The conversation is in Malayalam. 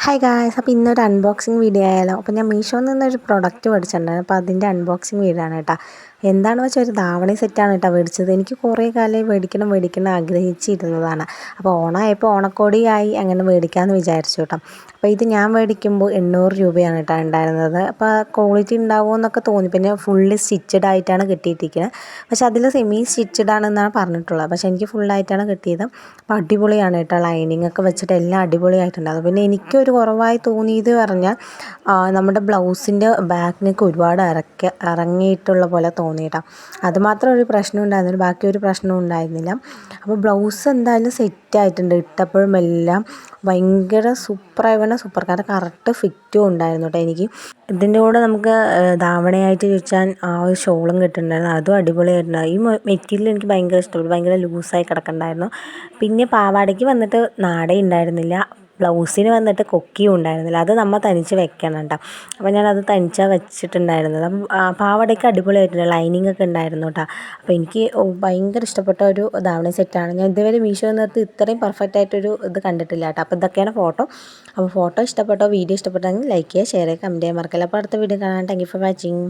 ഹായ് ഗായ്സ്, അപ്പോൾ ഇന്നൊരു അൺബോക്സിങ് വീഡിയോ ആയാലോ. അപ്പോൾ ഞാൻ മീഷോയിൽ നിന്നൊരു പ്രൊഡക്റ്റ് മേടിച്ചിട്ടുണ്ടായിരുന്നു. അപ്പോൾ അതിൻ്റെ അൺബോക്സിങ് വീഡിയോ ആണ് കേട്ടോ. എന്താണെന്ന് വെച്ചാൽ ഒരു ധാവണി സെറ്റാണ് കേട്ടോ മേടിച്ചത്. എനിക്ക് കുറേ കാലമായി മേടിക്കണം ആഗ്രഹിച്ചിരുന്നതാണ്. അപ്പോൾ ഓണമായപ്പോൾ ഓണക്കോടിയായി അങ്ങനെ മേടിക്കാമെന്ന് വിചാരിച്ചു കേട്ടോ. അപ്പോൾ ഇത് ഞാൻ മേടിക്കുമ്പോൾ 800 രൂപയാണ് കേട്ടോ ഉണ്ടായിരുന്നത്. അപ്പോൾ ക്വാളിറ്റി ഉണ്ടാവുമോ എന്നൊക്കെ തോന്നി. പിന്നെ ഫുള്ളി സ്റ്റിച്ചഡ് ആയിട്ടാണ് കിട്ടിയിട്ടിരിക്കുന്നത്. പക്ഷെ അതിൽ സെമി സ്റ്റിച്ചഡ് ആണെന്നാണ് പറഞ്ഞിട്ടുള്ളത്. പക്ഷേ എനിക്ക് ഫുള്ളായിട്ടാണ് കിട്ടിയത്. അപ്പോൾ അടിപൊളിയാണ് കേട്ടോ. ലൈനിങ് ഒക്കെ വെച്ചിട്ട് എല്ലാം അടിപൊളിയായിട്ടുണ്ടാകും. പിന്നെ എനിക്കൊരു കുറവായി തോന്നിയത് പറഞ്ഞാൽ നമ്മുടെ ബ്ലൗസിൻ്റെ ബാക്ക് നെക്ക് ഒരുപാട് ഇറങ്ങിയിട്ടുള്ള പോലെ തോന്നിയിട്ടാണ്. അതുമാത്രം ഒരു പ്രശ്നം ഉണ്ടായിരുന്നില്ല, ബാക്കി ഒരു പ്രശ്നവും ഉണ്ടായിരുന്നില്ല. അപ്പോൾ ബ്ലൗസ് എന്തായാലും സെറ്റായിട്ടുണ്ട്. ഇട്ടപ്പോഴും എല്ലാം ഭയങ്കര സൂപ്പർ, കാരണം കറക്റ്റ് ഫിറ്റും ഉണ്ടായിരുന്നു കേട്ടോ. എനിക്ക് ഇതിൻ്റെ കൂടെ നമുക്ക് ധാവണയായിട്ട് ചോദിച്ചാൽ ആ ഒരു ഷോളും കിട്ടുന്നുണ്ടായിരുന്നു. അതും അടിപൊളിയായിട്ടുണ്ടായിരുന്നു. ഈ മെറ്റീരിയൽ എനിക്ക് ഭയങ്കര ഇഷ്ടപ്പെട്ടു. ഭയങ്കര ലൂസായി കിടക്കുന്നുണ്ടായിരുന്നു. പിന്നെ പാവാടയ്ക്ക് വന്നിട്ട് നാട ഉണ്ടായിരുന്നില്ല, ബ്ലൗസിന് വന്നിട്ട് കൊക്കിയും ഉണ്ടായിരുന്നില്ല. അത് നമ്മൾ തനിച്ച് വെക്കണം കേട്ടോ. അപ്പോൾ ഞാനത് തനിച്ചാണ് വെച്ചിട്ടുണ്ടായിരുന്നത്. പാവാടയ്ക്ക് അടിപൊളിയായിട്ടുണ്ട്, ലൈനിങ് ഒക്കെ ഉണ്ടായിരുന്നു കേട്ടോ. അപ്പോൾ എനിക്ക് ഭയങ്കര ഇഷ്ടപ്പെട്ട ഒരു ധാവണി സെറ്റാണ്. ഞാൻ ഇതുവരെ മീഷോയിൽ നിന്ന് ഇത്രയും പെർഫെക്റ്റ് ആയിട്ടൊരു ഇത് കണ്ടിട്ടില്ല കേട്ടോ. അപ്പോൾ ഇതൊക്കെയാണ് ഫോട്ടോ. അപ്പോൾ ഫോട്ടോ ഇഷ്ടപ്പെട്ടോ, വീഡിയോ ഇഷ്ടപ്പെട്ടെങ്കിൽ ലൈക്ക് ചെയ്യുക, ഷെയർ ചെയ്യുക, കമൻറ്റ് ചെയ്യാൻ മറക്കില്ല. അപ്പോൾ അടുത്ത വീഡിയോ കാണാൻ താങ്ക് യു ഫോർ വാച്ചിങ്.